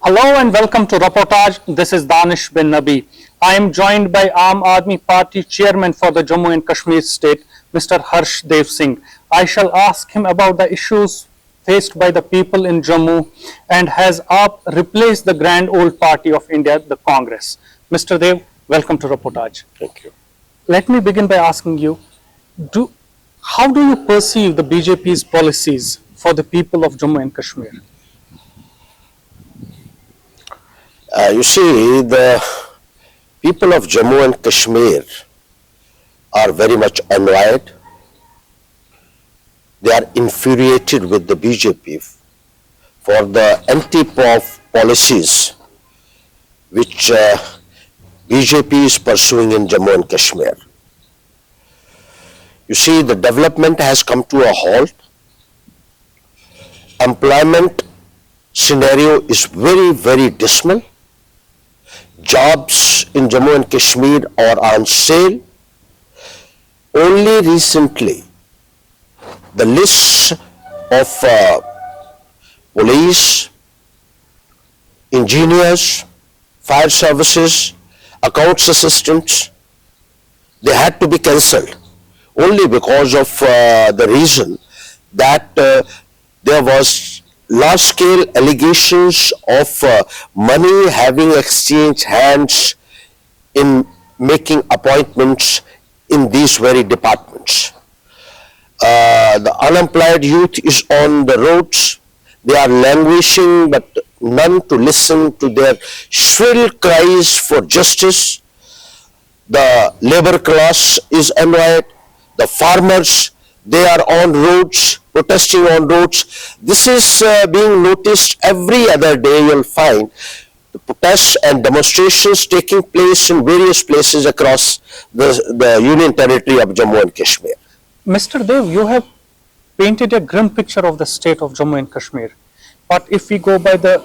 Hello and welcome to Reportage. This is Danish bin Nabi. I am joined by Aam Aadmi Party Chairman for the Jammu and Kashmir state, Mr. Harsh Dev Singh. I shall ask him about the issues faced by the people in Jammu and has AAP replaced the grand old party of India, the Congress. Mr. Dev, welcome to Reportage. Thank you. Let me begin by asking you, how do you perceive the BJP's policies for the people of Jammu and Kashmir? You see, the people of Jammu and Kashmir are very much annoyed. They are infuriated with the BJP for the anti-POF policies which BJP is pursuing in Jammu and Kashmir. You see, the development has come to a halt. Employment scenario is very, very dismal. Jobs in Jammu and Kashmir are on sale. Only recently, the lists of police, engineers, fire services, accounts assistants, they had to be cancelled only because of the reason that there was large-scale allegations of money having exchanged hands in making appointments in these very departments. The unemployed youth is on the roads. They are languishing, but none to listen to their shrill cries for justice. The labor class is annoyed. The farmers, they are on roads, protesting on roads. This is being noticed every other day. You'll find the protests and demonstrations taking place in various places across the Union Territory of Jammu and Kashmir. Mr. Dev, you have painted a grim picture of the state of Jammu and Kashmir. But if we go by the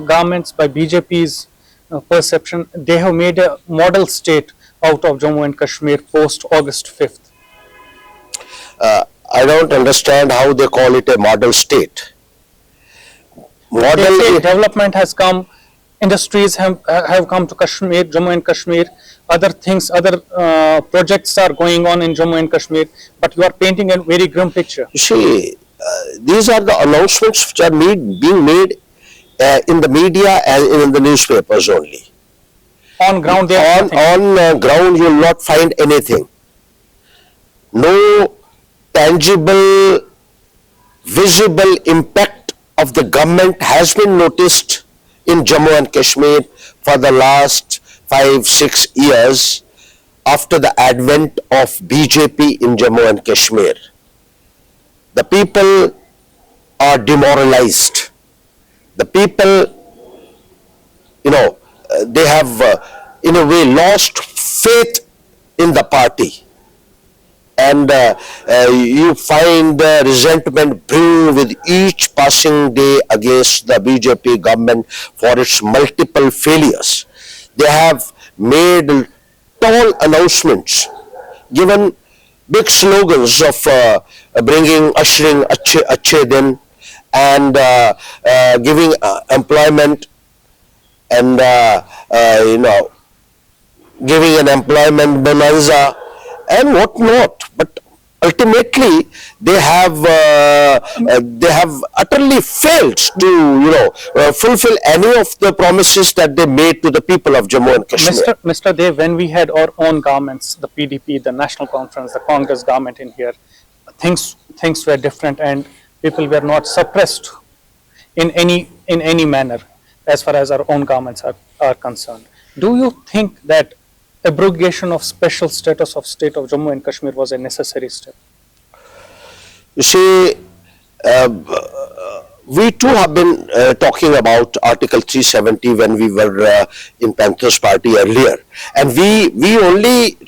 government's, by BJP's perception, they have made a model state out of Jammu and Kashmir post August 5th. I don't understand how they call it a model state. They say development has come, industries have come to Kashmir, Jammu and Kashmir, other things, other projects are going on in Jammu and Kashmir, but you are painting a very grim picture. You see, these are the announcements which are being made in the media and in the newspapers only. On ground, on ground, you will not find anything. No tangible, visible impact of the government has been noticed in Jammu and Kashmir for the last 5-6 years after the advent of BJP in Jammu and Kashmir. The people are demoralized. The people, they have in a way lost faith in the party. And you find resentment brewing with each passing day against the BJP government for its multiple failures. They have made tall announcements, given big slogans of ushering Achhe Din and giving employment and giving an employment bonanza and what not, but ultimately they have utterly failed to fulfill any of the promises that they made to the people of Jammu and Kashmir. Mr. Dev, when we had our own governments, the PDP, the National Conference, the Congress government in here, things were different and people were not suppressed in any manner as far as our own governments are concerned. Do you think that abrogation of special status of state of Jammu and Kashmir was a necessary step? You see, we too have been talking about Article 370 when we were in Panthers Party earlier, and we only,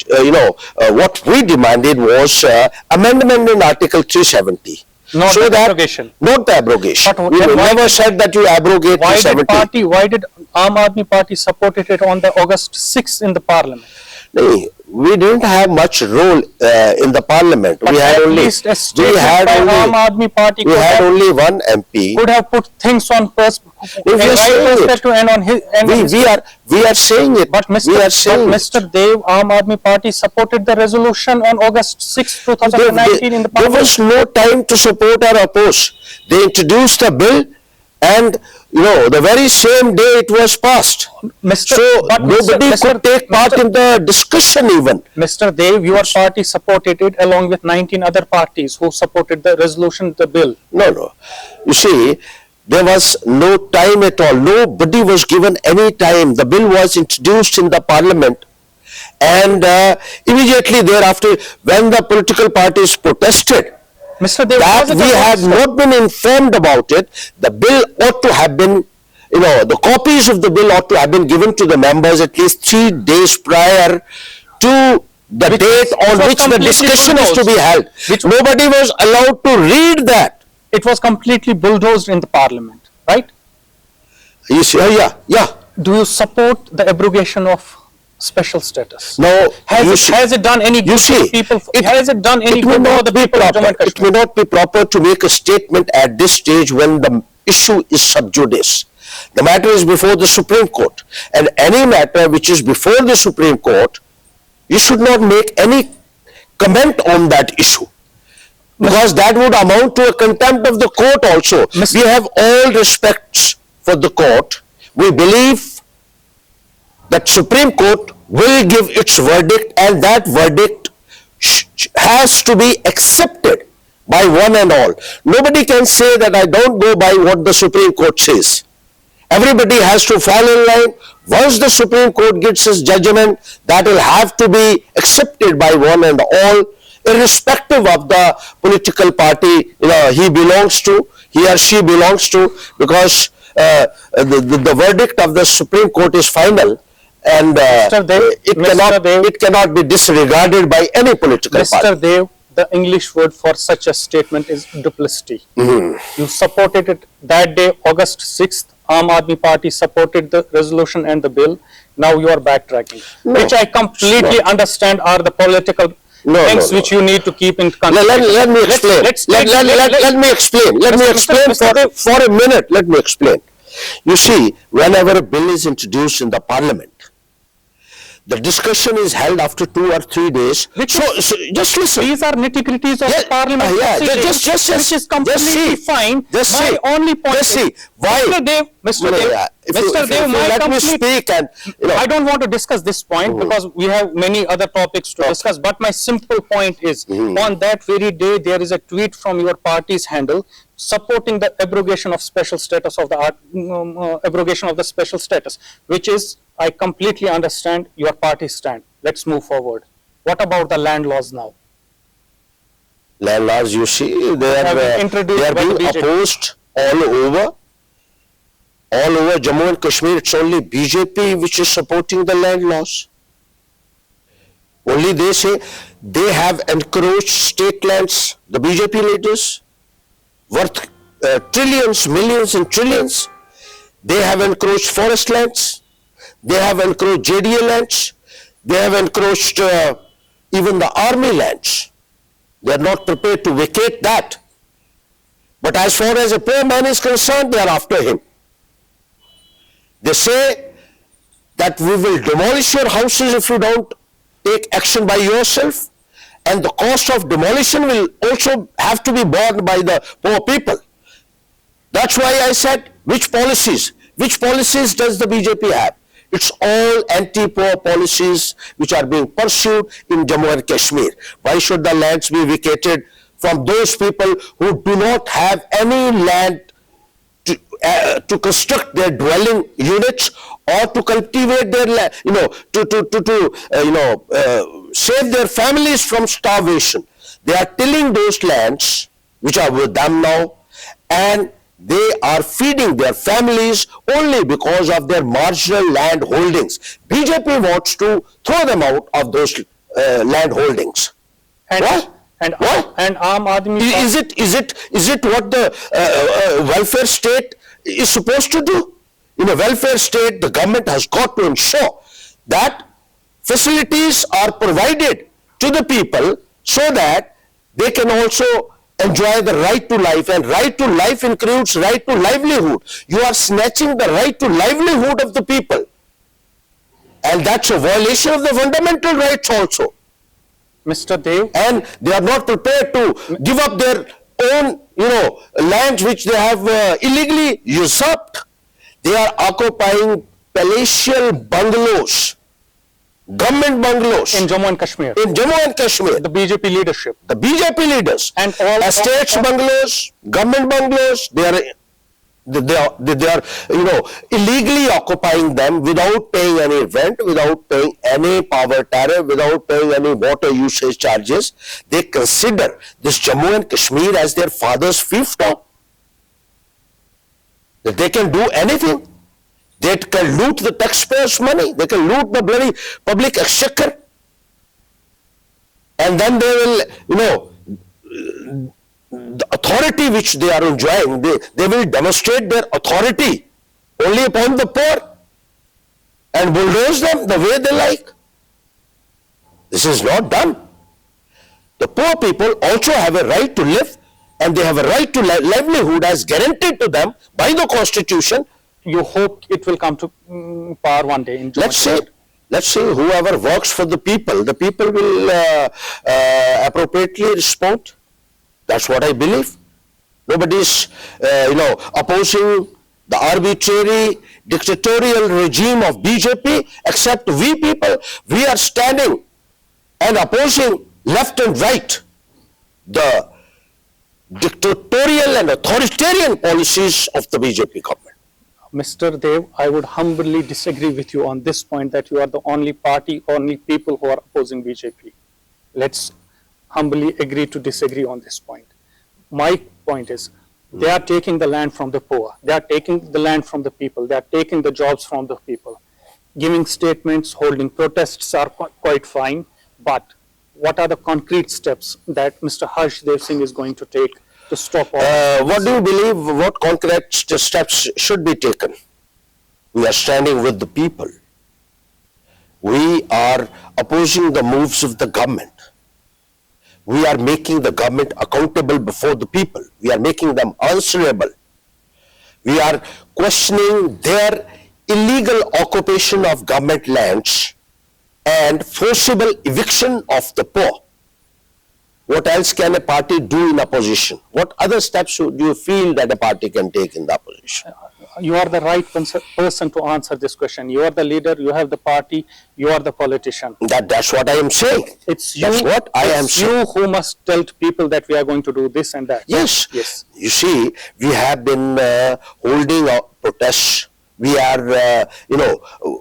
what we demanded was amendment in Article 370. Not the abrogation. Not the abrogation. But we never said that you abrogate 370. Why did Aam Aadmi Party supported it on the August 6th in the parliament? No, we didn't have much role in the parliament. But We had at only least a we statement had by only Aam Aadmi Party we had only one MP. could have put things on We are saying it. and on his and on his- We are saying it. But Mr. We are saying but Mr. Dev, Aam Aadmi Party supported the resolution on August 6, 2019 in the There parliament. was no time to support or oppose. They introduced a bill, and the very same day it was passed. Mr. So but nobody could take part in the discussion even. Mr. Dev, your party supported it along with 19 other parties who supported the resolution, the bill. No. You see, there was no time at all. Nobody was given any time. The bill was introduced in the parliament, and immediately thereafter, when the political parties protested, Mr. Dev, that was it we a had vote, sir? not been informed about it, the bill ought to have been, the copies of the bill ought to have been given to the members at least 3 days prior to the date on was which the completely discussion is to be held. Which- Nobody was allowed to read that. It was completely bulldozed in the parliament, right? You see, yeah. Do you support the abrogation of special status? Now, you see, Has it done any good to see, the people? it- Has it done any it may good for not the be people of Jammu and proper. It Kashmir? may not be proper to make a statement at this stage when the issue is sub judice. The matter is before the Supreme Court, and any matter which is before the Supreme Court, you should not make any comment on that issue, because that would amount to a contempt of the court also. We have all respects for the court. We believe that Supreme Court will give its verdict, and that verdict has to be accepted by one and all. Nobody can say that I don't go by what the Supreme Court says. Everybody has to fall in line. Once the Supreme Court gives its judgment, that will have to be accepted by one and all, irrespective of the political party he or she belongs to, because the verdict of the Supreme Court is final, and it cannot be disregarded by any political party. Mr. Dev, the English word for such a statement is duplicity. You supported it that day, August 6th. Aam Aadmi Party supported the resolution and the bill. Now you are backtracking, which I completely understand are the political things which you need to keep in consideration. Let me explain. Let me explain. Let me explain for a minute. Let me explain. You see, whenever a bill is introduced in the parliament, the discussion is held after 2 or 3 days. So just listen. These are nitty-gritties of the parliament proceedings, which is completely fine. My only point is, why? Mr. Dev, let me speak, and I don't want to discuss this point because we have many other topics to discuss, but my simple point is, on that very day, there is a tweet from your party's handle supporting the abrogation of special status of the abrogation of the special status, which is, I completely understand your party's stand. Let's move forward. What about the land laws now? Land laws, you see, they are being opposed all over Jammu and Kashmir. It's only BJP which is supporting the land laws. Only they say they have encroached state lands, the BJP leaders, worth trillions, millions and trillions. They have encroached forest lands. They have encroached JDA lands. They have encroached even the army lands. They are not prepared to vacate that. But as far as a poor man is concerned, they are after him. They say that we will demolish your houses if you don't take action by yourself, and the cost of demolition will also have to be borne by the poor people. That's why I said, which policies does the BJP have? It's all anti-poor policies which are being pursued in Jammu and Kashmir. Why should the lands be vacated from those people who do not have any land to construct their dwelling units or to cultivate their land, save their families from starvation? They are tilling those lands which are with them now, and they are feeding their families only because of their marginal land holdings. BJP wants to throw them out of those land holdings. Why? And Aam Aadmi Is it what the welfare state is supposed to do? In a welfare state, the government has got to ensure that facilities are provided to the people so that they can also enjoy the right to life, and right to life includes right to livelihood. You are snatching the right to livelihood of the people, and that's a violation of the fundamental rights also. Mr. Dev, And they are not prepared to give up their own, lands which they have illegally usurped. They are occupying palatial bungalows, government bungalows in Jammu and Kashmir, in Jammu and Kashmir. the BJP leadership, The BJP leaders and all estates bungalows, government bungalows, they are illegally occupying them without paying any rent, without paying any power tariff, without paying any water usage charges. They consider this Jammu and Kashmir as their father's fiefdom, that they can do anything. They can loot the taxpayers' money, they can loot the bloody public exchequer, and then they will, the authority which they are enjoying, they will demonstrate their authority only upon the poor and bulldoze them the way they like. This is not done. The poor people also have a right to live, and they have a right to livelihood as guaranteed to them by the Constitution. you hope it will come to power one day in Jammu and Kashmir. Let's say whoever works for the people will appropriately respond. That's what I believe. Nobody is, opposing the arbitrary dictatorial regime of BJP except we people. We are standing and opposing left and right the dictatorial and authoritarian policies of the BJP government. Mr. Dev, I would humbly disagree with you on this point that you are the only party, only people who are opposing BJP. Let's humbly agree to disagree on this point. My point is, they are taking the land from the poor. They are taking the land from the people. They are taking the jobs from the people. Giving statements, holding protests are quite fine, but what are the concrete steps that Mr. Harsh Dev Singh is going to take to stop all What do you believe, what concrete steps should be taken? We are standing with the people. We are opposing the moves of the government. We are making the government accountable before the people. We are making them answerable. We are questioning their illegal occupation of government lands and forcible eviction of the poor. What else can a party do in opposition? What other steps do you feel that a party can take in the opposition? You are the right person to answer this question. You are the leader, you have the party, you are the politician. That's what I am saying. It's you, That's what I am saying. you who must tell to people that we are going to do this and that. Yes. Yes. You see, we have been holding protests. We are,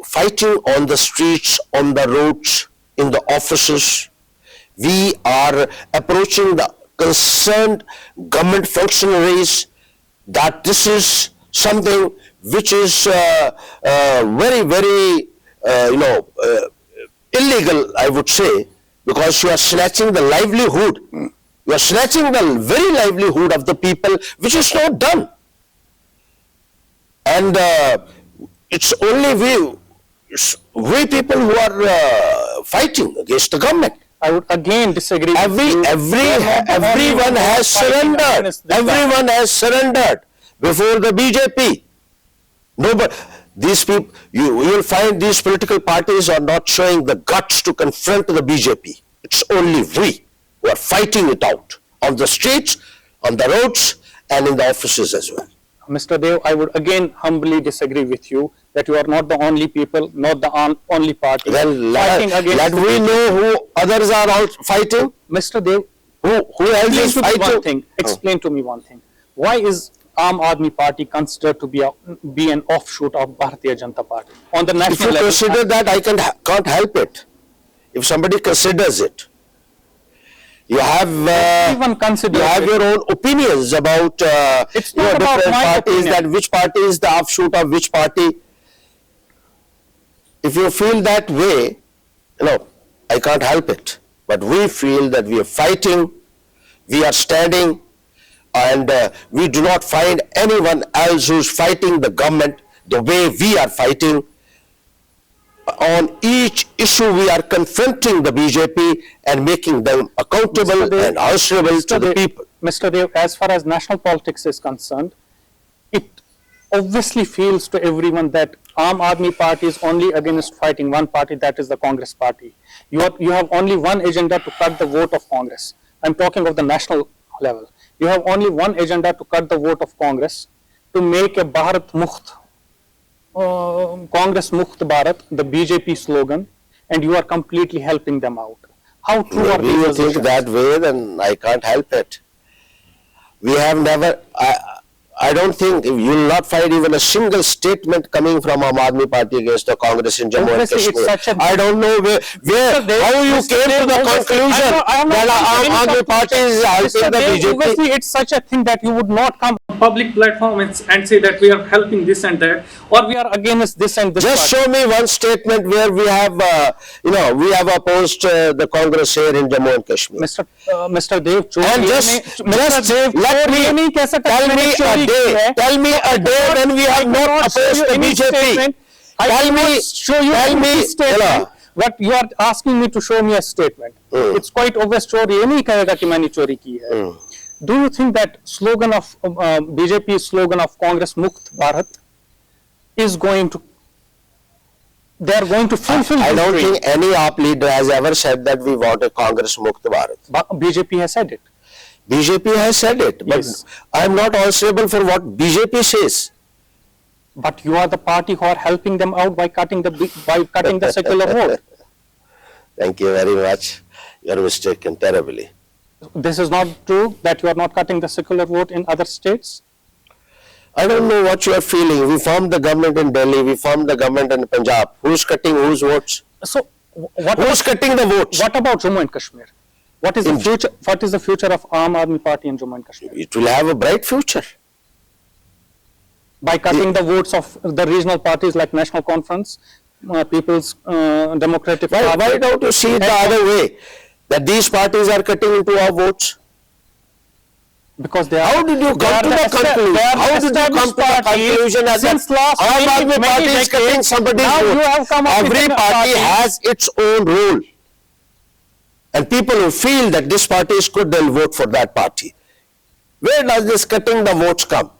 fighting on the streets, on the roads, in the offices. We are approaching the concerned government functionaries that this is something which is very, very, illegal, I would say, because you are snatching the livelihood. You are snatching the very livelihood of the people, which is not done. And it's only we people who are fighting against the government. I would again disagree with you. Everyone has surrendered. Everyone has surrendered before the BJP. Nobody, these people, you will find these political parties are not showing the guts to confront the BJP. It's only we who are fighting it out on the streets, on the roads, and in the offices as well. Mr. Dev, I would again humbly disagree with you that you are not the only people, not the only party. Then let we know who others are all fighting. Mr. Dev, Who else is fighting? Explain to me one thing. Why is Aam Aadmi Party considered to be an offshoot of Bharatiya Janata Party on the national If you level? consider that, I can't help it. If somebody considers it, you have your own opinions about It's not about different my parties, opinion. that which party is the offshoot of which party. If you feel that way, I can't help it. But we feel that we are fighting, we are standing, and we do not find anyone else who's fighting the government the way we are fighting. on each issue we are confronting the BJP and making them accountable and answerable to the people. Mr. Dev, as far as national politics is concerned, it obviously feels to everyone that Aam Aadmi Party is only against fighting one party, that is the Congress Party. You have only one agenda to cut the vote of Congress. I'm talking of the national level. You have only one agenda to cut the vote of Congress, to make a Bharat Mukht, Congress Mukht Bharat, the BJP slogan, and you are completely helping them out. How true are Maybe these you think assertions? that way, then I can't help it. We have never, I don't think, you will not find even a single statement coming from Aam Aadmi Party against the Congress in Jammu and Obviously, it's Kashmir. such a- I don't know how you Mr. came to Dev, the obviously, conclusion I am not that saying Aam Aadmi anything. Party is helping Mr. the Dev, BJP. obviously, it's such a thing that you would not come on public platform and say that we are helping this and that, or we are against this and this. Just party. show me one statement where we have, we have opposed the Congress here in Jammu and Kashmir. Mr. Dev, And just let me, tell me a day when we have not opposed the BJP. Tell me, statement. But you are asking me to show me a statement. It's quite obvious. चोरी नहीं कहेगा कि मैंने चोरी की है. Do you think that slogan of BJP slogan of Congress Mukht Bharat is going to? They are going to fulfill. I this don't dream. think any AAP leader has ever said that we want a Congress Mukht Bharat. But BJP has said it. BJP has said it, but Yes. I am not answerable for what BJP says. But you are the party who are helping them out by cutting the secular vote. Thank you very much. You are mistaken terribly. This is not true that you are not cutting the secular vote in other states. I don't know what you are feeling. We formed the government in Delhi, we formed the government in Punjab. Who's cutting whose votes? So what? Who's cutting the votes? What about Jammu and Kashmir? What is the future? What is the future of Aam Aadmi Party in Jammu and Kashmir? It will have a bright future. By cutting the votes of the regional parties like National Conference, People's Democratic Party. Why don't you see it the other way? That these parties are cutting into our votes? Because they are. How did you come to the conclusion? How did you come to the conclusion that since last Aam Aadmi many Party is cutting decades, somebody's now vote? you have come up with Every a party has its own rule. And people who feel that this party is good, they'll vote for that party. Where does this cutting the votes come?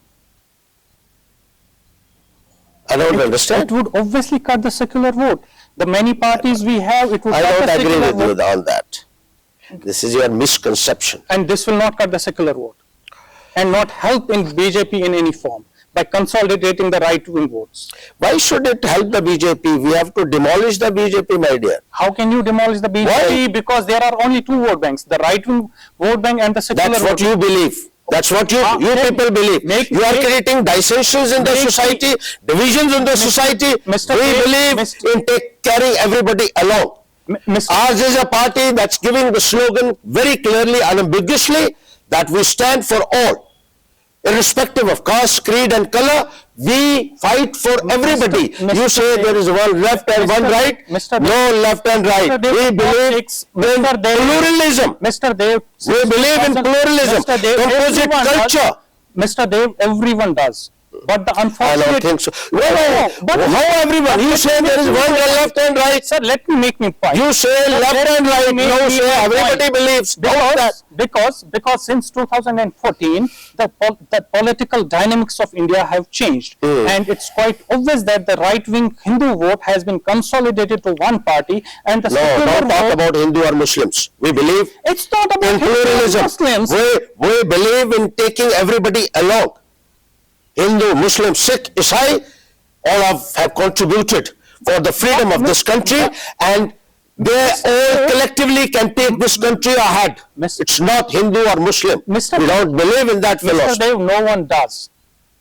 I don't understand. It would obviously cut the secular vote. The many parties we have, it would I cut don't the agree secular with you vote. on that. This is your misconception. And this will not cut the secular vote and not help in BJP in any form by consolidating the right-wing votes. Why should it help the BJP? We have to demolish the BJP, my dear. How can you demolish the BJP? Why? Because there are only two vote banks, the right-wing vote bank and the secular That's vote what you believe. That's what you people believe. You are creating dissensions in the society, divisions in the society. Mr. We Dev, believe in carrying everybody along. Mr. Ours is a party that's giving the slogan very clearly, unambiguously, that we stand for all. Irrespective of caste, creed and color, we fight for everybody. You say there is one left and one right. No left and right. We believe in pluralism. Mr. Dev, We believe in pluralism, composite culture. Mr. Dev, everyone does. But the I unfortunate... don't think so. But how everyone? You say there is one left and right. Sir, let me make my point. You say left and right. You say everybody believes. Because since 2014, the political dynamics of India have changed. And it's quite obvious that the right-wing Hindu vote has been consolidated to one party and the No, secular don't talk vote... about Hindu or Muslims. We believe It's not about in Hindu or pluralism. Muslims. We believe in taking everybody along. Hindu, Muslim, Sikh, Isai, all have contributed for the freedom of this country, and they all collectively can take this country ahead. It's not Hindu or Muslim. We don't believe in that Mr. philosophy. Dev, no one does.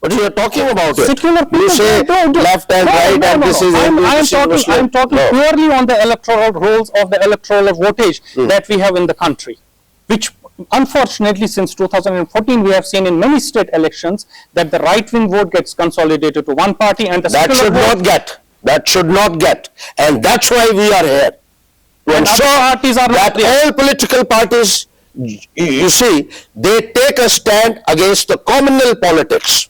What you are talking about it? Secular people You say don't do- left and No, right, no, and no, this no. is Hindu, this is Muslim. I'm talking No. purely on the electoral rolls of the electoral votage that we have in the country, which unfortunately since 2014 we have seen in many state elections that the right-wing vote gets consolidated to one party and the That secular should vote... not get. That should not get. And that's why we are here. To And other ensure parties are not that there. all political parties, you see, they take a stand against the communal politics.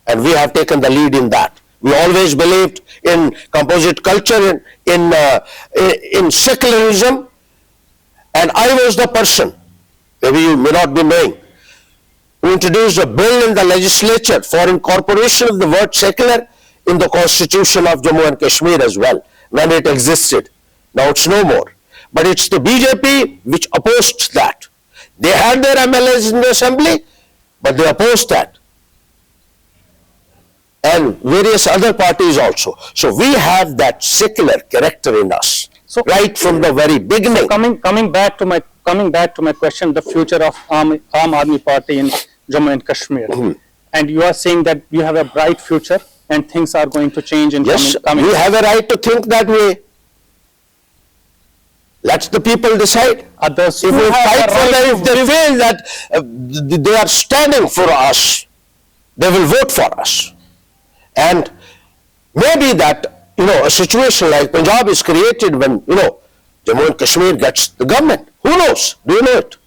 And we have taken the lead in that. We always believed in composite culture, in secularism, and I was the person, maybe you may not be knowing, who introduced a bill in the legislature for incorporation of the word secular in the constitution of Jammu and Kashmir as well, when it existed. Now it's no more. But it's the BJP which opposed that. They had their MLAs in the assembly, but they opposed that. And various other parties also. So we have that secular character in us, so right from the very beginning. So coming back to my question, the future of Aam Aadmi Party in Jammu and Kashmir, and you are saying that you have a bright future and things are going to change in coming. We have a right to think that way. Let the people decide. Others if we fight for them, if they feel that they are standing for us, they will vote for us. And maybe that, a situation like Punjab is created when, Jammu and Kashmir gets the government. Who knows? Do you know it?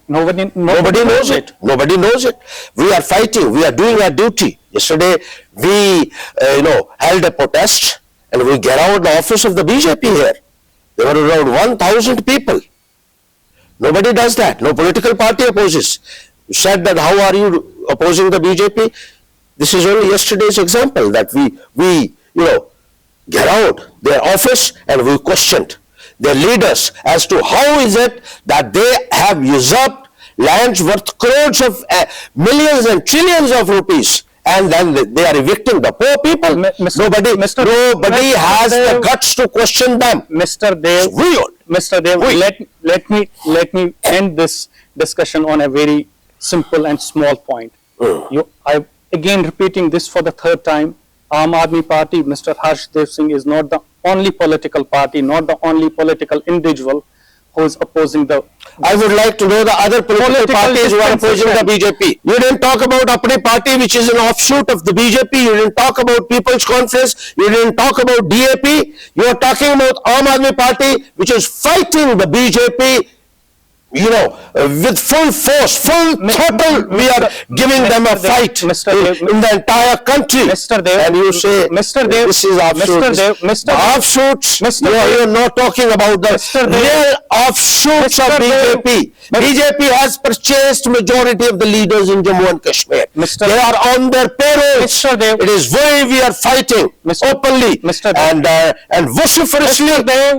Nobody knows it. Nobody knows it. We are fighting. We are doing our duty. Yesterday, we, held a protest and we get out the office of the BJP here. There were around 1,000 people. Nobody does that. No political party opposes. You said that how are you opposing the BJP? This is only yesterday's example that we get out their office and we questioned their leaders as to how is it that they have usurped lands worth crores of millions and trillions of rupees, and then they are evicting the poor people. Nobody has the guts to question them. Mr. Dev, let me end this discussion on a very simple and small point. I again repeating this for the third time. Aam Aadmi Party, Mr. Harshdev Singh is not the only political party, not the only political individual who is opposing the... I would like to know the other political parties who are opposing the BJP. You didn't talk about Apni Party, which is an offshoot of the BJP. You didn't talk about People's Conference. You didn't talk about DAP. You are talking about Aam Aadmi Party, which is fighting the BJP, with full force, full throttle. We are giving them a fight in the entire country. Mr. Dev, and you say, Mr. Dev, this is offshoots. Offshoots, you are not talking about the real offshoots of BJP. BJP has purchased majority of the leaders in Jammu and Kashmir. They are on their payroll. It is why we are fighting openly and vociferously,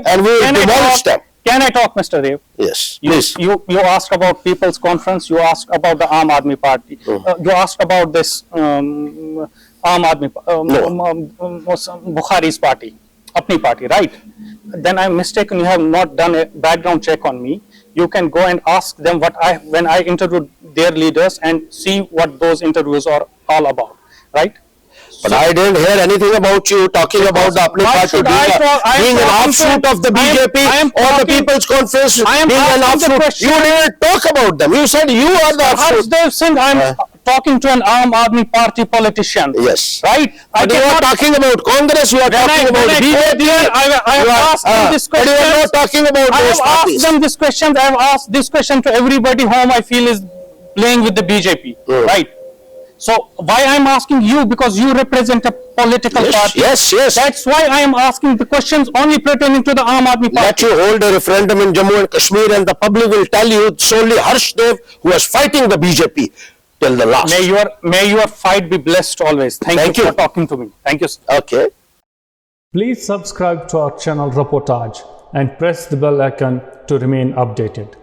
and we will demolish them. Can I talk, Mr. Dev? Yes, please. You asked about People's Conference, you asked about the Aam Aadmi Party, you asked about this Aam Aadmi, Bukhari's party, Apni Party, right? Then I'm mistaken, you have not done a background check on me. You can go and ask them when I interviewed their leaders and see what those interviews are all about, right? But I didn't hear anything about you talking about the Apni Party being an offshoot of the BJP or the People's Conference being an offshoot. You didn't talk about them. You said you are the offshoot. Harshdev Singh, I'm talking to an Aam Aadmi Party politician. Yes. Right? But you are talking about Congress, you are talking about BJP. I have asked them this question. But you are not talking about those parties. I have asked them this question. I have asked this question to everybody whom I feel is playing with the BJP. Right? So why I am asking you? Because you represent a political party. Yes. That's why I am asking the questions only pertaining to the Aam Aadmi Party. Let you hold a referendum in Jammu and Kashmir and the public will tell you it's only Harshdev who was fighting the BJP till the last. May your fight be blessed always. Thank you for talking to me. Thank you. Okay. Please subscribe to our channel Reportage and press the bell icon to remain updated.